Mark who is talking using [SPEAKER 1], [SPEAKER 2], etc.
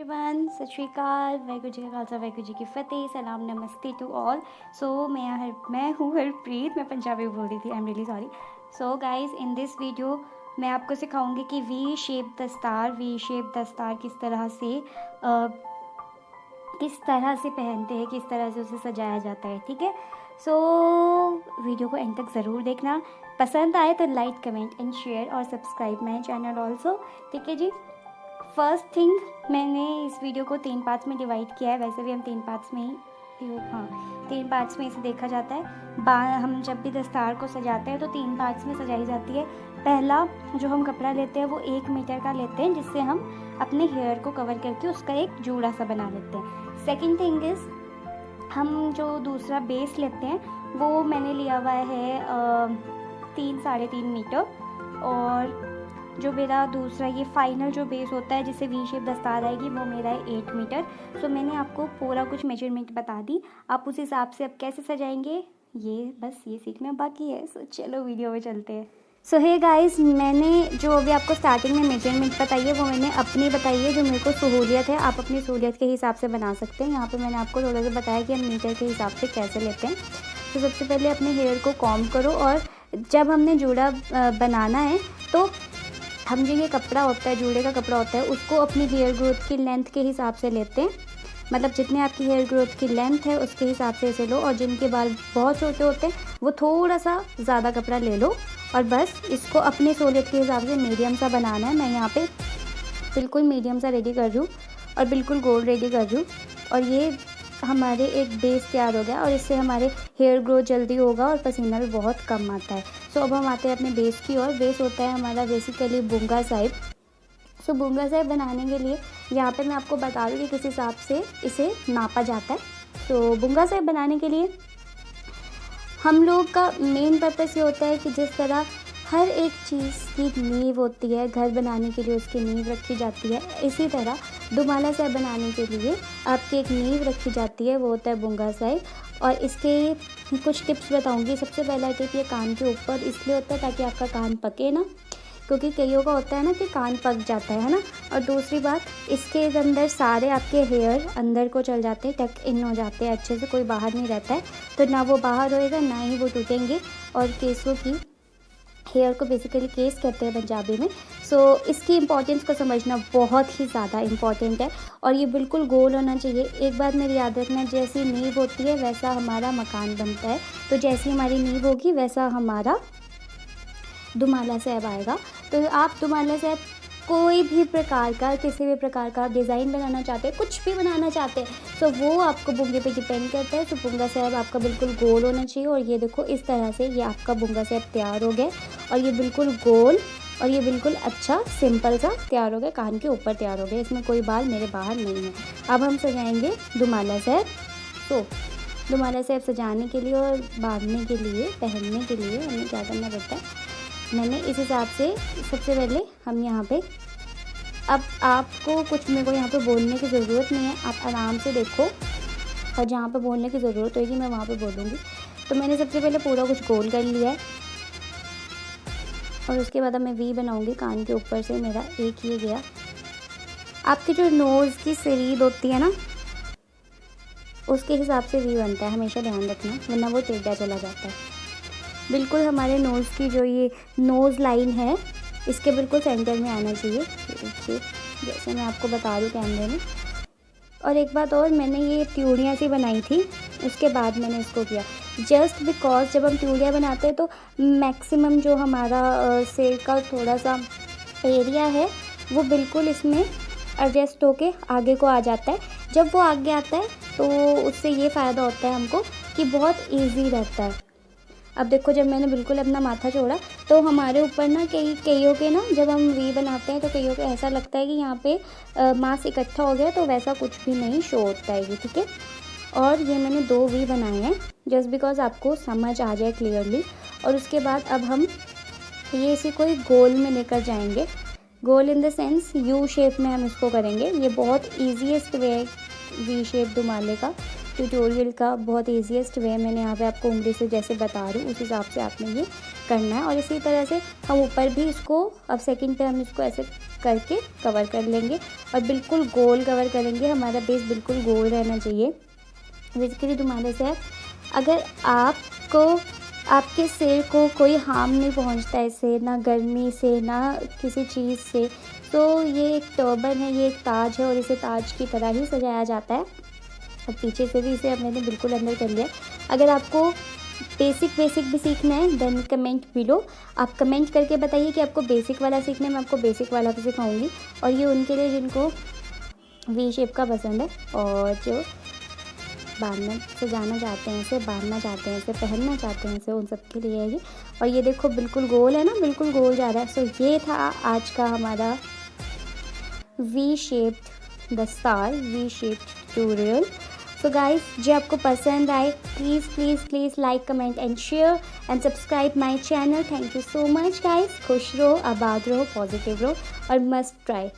[SPEAKER 1] Everyone, सत श्री अकाल, वाहिगुरू जी का खालसा, वाहिगुरू जी की फतेह, सलाम, नमस्ते टू ऑल। सो मैं हूँ हरप्रीत। मैं पंजाबी बोल रही थी, I am really sorry. So guys, in this video मैं आपको सिखाऊंगी कि वी शेप दस्तार किस तरह से पहनते हैं, किस तरह से उसे सजाया जाता है। ठीक है, सो वीडियो को एंड तक ज़रूर देखना। पसंद आए तो लाइक, कमेंट एंड शेयर और सब्सक्राइब माई चैनल ऑल्सो। ठीक है जी। फर्स्ट थिंग, मैंने इस वीडियो को 3 पार्ट्स में डिवाइड किया है। वैसे भी हम 3 पार्ट्स में ही 3 पार्ट्स में इसे देखा जाता है। हम जब भी दस्तार को सजाते हैं तो 3 पार्ट्स में सजाई जाती है। पहला जो हम कपड़ा लेते हैं वो 1 मीटर का लेते हैं, जिससे हम अपने हेयर को कवर करके उसका एक जूड़ा सा बना लेते हैं। सेकेंड थिंग इज़, हम जो दूसरा बेस लेते हैं वो मैंने लिया हुआ है 3-3.5 मीटर। और जो मेरा दूसरा ये फाइनल जो बेस होता है जिससे वी शेप दस्तार आएगी वो मेरा है 8 मीटर। सो मैंने आपको पूरा कुछ मेजरमेंट बता दी। आप उस हिसाब से अब कैसे सजाएंगे ये सीखना बाकी है। सो चलो वीडियो में चलते हैं। सो हे गाइस, मैंने जो अभी आपको स्टार्टिंग में मेजरमेंट बताई है वो मैंने अपनी बताई है, जो मेरे को सहूलियत है। आप अपनी सहूलियत के हिसाब से बना सकते हैं। यहाँ पे मैंने आपको थोड़ा सा बताया कि हम मीटर के हिसाब से कैसे लेते हैं। तो सबसे पहले अपने हेयर को कॉम्ब करो, और जब हमने जूड़ा बनाना है तो हम जो ये कपड़ा होता है, जूड़े का कपड़ा होता है, उसको अपनी हेयर ग्रोथ की लेंथ के हिसाब से लेते हैं। मतलब जितने आपकी हेयर ग्रोथ की लेंथ है उसके हिसाब से इसे लो। और जिनके बाल बहुत छोटे होते हैं वो थोड़ा सा ज़्यादा कपड़ा ले लो, और बस इसको अपने सहूलियत के हिसाब से मीडियम सा बनाना है। मैं यहाँ पे बिल्कुल मीडियम सा रेडी कर रही हूँ और बिल्कुल गोल रेडी कर रही हूँ। और ये हमारे एक बेस तैयार हो गया, और इससे हमारे हेयर ग्रोथ जल्दी होगा और पसीना भी बहुत कम आता है। सो अब हम आते हैं अपने बेस की ओर। बेस होता है हमारा बेसिकली बुंगा साहिब। सो बुंगा साहिब बनाने के लिए यहाँ पे मैं आपको बता दूँ कि किस हिसाब से इसे नापा जाता है। सो बुंगा साहिब बनाने के लिए हम लोग का मेन पर्पस ये होता है कि जिस तरह हर एक चीज़ की नींव होती है, घर बनाने के लिए उसकी नींव रखी जाती है, इसी तरह दुमाला साहिब बनाने के लिए आपकी एक नींव रखी जाती है, वो होता है बुंगा साहिब। और इसके कुछ टिप्स बताऊंगी। सबसे पहला टिप, ये कान के ऊपर इसलिए होता है ताकि आपका कान पके ना, क्योंकि कईयों का होता है ना कि कान पक जाता है ना। और दूसरी बात, इसके अंदर सारे आपके हेयर अंदर को चल जाते हैं, टक इन हो जाते हैं अच्छे से, कोई बाहर नहीं रहता है। तो ना वो बाहर होएगा ना ही वो टूटेंगे। और केसों की, हेयर को बेसिकली केस कहते हैं पंजाबी में। सो इसकी इम्पोर्टेंस को समझना बहुत ही ज़्यादा इम्पॉर्टेंट है। और ये बिल्कुल गोल होना चाहिए। एक बात मेरी याद रखना, जैसी नींव होती है वैसा हमारा मकान बनता है। तो जैसी हमारी नींव होगी वैसा हमारा दुमाला साहिब आएगा। तो आप दुमाला साहिब कोई भी प्रकार का, किसी भी प्रकार का डिज़ाइन बनाना चाहते हैं, कुछ भी बनाना चाहते हैं, तो वो आपको बुंगे पे डिपेंड करता है। तो बुंगा साहिब आपका बिल्कुल गोल होना चाहिए। और ये देखो, इस तरह से ये आपका बुंगा साहिब तैयार हो गया, और ये बिल्कुल गोल, और ये बिल्कुल अच्छा सिंपल सा तैयार हो गया, कान के ऊपर तैयार हो गया। इसमें कोई बाल मेरे बाहर नहीं है। अब हम सजाएंगे दुमाला साहिब। तो दुमाला साहिब सजाने के लिए और बांधने के लिए, पहनने के लिए हमें क्या करना पड़ता है, मैंने इस हिसाब से सबसे पहले हम यहाँ पे, अब आपको कुछ मेरे को यहाँ पे बोलने की ज़रूरत नहीं है, आप आराम से देखो, और जहाँ पे बोलने की ज़रूरत होगी मैं वहाँ पे बोलूँगी। तो मैंने सबसे पहले पूरा कुछ गोल कर लिया है, और उसके बाद अब मैं वी बनाऊँगी कान के ऊपर से। मेरा एक ये गया। आपकी जो नोज़ की सरीद होती है ना, उसके हिसाब से वी बनता है, हमेशा ध्यान रखना, वरना वो टेढ़ा चला जाता है। बिल्कुल हमारे नोज़ की जो ये नोज़ लाइन है इसके बिल्कुल सेंटर में आना चाहिए। देखिए, जैसे मैं आपको बता दूँ कैमरे में। और एक बात और, मैंने ये त्यूड़ियाँ सी बनाई थी, उसके बाद मैंने इसको किया, जस्ट बिकॉज जब हम त्यूड़ियाँ बनाते हैं तो मैक्सिमम जो हमारा सिर का थोड़ा सा एरिया है वो बिल्कुल इसमें एडजस्ट होके आगे को आ जाता है। जब वो आगे आता है तो उससे ये फ़ायदा होता है हमको कि बहुत ईजी रहता है। अब देखो, जब मैंने बिल्कुल अपना माथा छोड़ा तो हमारे ऊपर ना कईयों के ना, जब हम वी बनाते हैं तो कईयों को ऐसा लगता है कि यहाँ पे मांस इकट्ठा हो गया, तो वैसा कुछ भी नहीं शो होता है ये। ठीक है, और ये मैंने 2 वी बनाए हैं जस्ट बिकॉज आपको समझ आ जाए क्लियरली। और उसके बाद अब हम ये इसी को एक गोल में लेकर जाएंगे। गोल in the sense U shape में हम इसको करेंगे। ये बहुत ईजीएस्ट वे है वी शेप दुमाले का, ट्यूटोरियल का बहुत ईजीएस्ट वे मैंने यहाँ पे आपको उंगली से जैसे बता रही हूँ उस हिसाब से आपने ये करना है। और इसी तरह से हम ऊपर भी इसको, अब सेकंड पे हम इसको ऐसे करके कवर कर लेंगे और बिल्कुल गोल कवर करेंगे। हमारा बेस बिल्कुल गोल रहना चाहिए। बेसिकली तुम्हारे से अगर आपको आपके सिर को कोई हार्म नहीं पहुंचता इससे, ना गर्मी से ना किसी चीज़ से, तो ये एक टर्बन है, ये एक ताज है और इसे ताज की तरह ही सजाया जाता है। और पीछे से भी इसे मैंने बिल्कुल अंदर कर लिया। अगर आपको बेसिक भी सीखना है देन कमेंट बिलो, आप कमेंट करके बताइए कि आपको बेसिक वाला सीखना है, मैं आपको बेसिक वाला भी सिखाऊंगी। और ये उनके लिए जिनको वी शेप का पसंद है और जो बांधना सजाना चाहते हैं, इसे बांधना चाहते हैं, इसे पहनना चाहते हैं, इसे उन सब के लिए है ये। और ये देखो बिल्कुल गोल है ना, बिल्कुल गोल जा रहा है। सो ये था आज का हमारा वी शेप्ड दस्तार, V shaped tutorial. So guys, जो आपको पसंद आए please like comment and share and subscribe my channel. Thank you so much guys. खुश रहो, आबाद रहो, पॉजिटिव रहो और मस्ट ट्राई।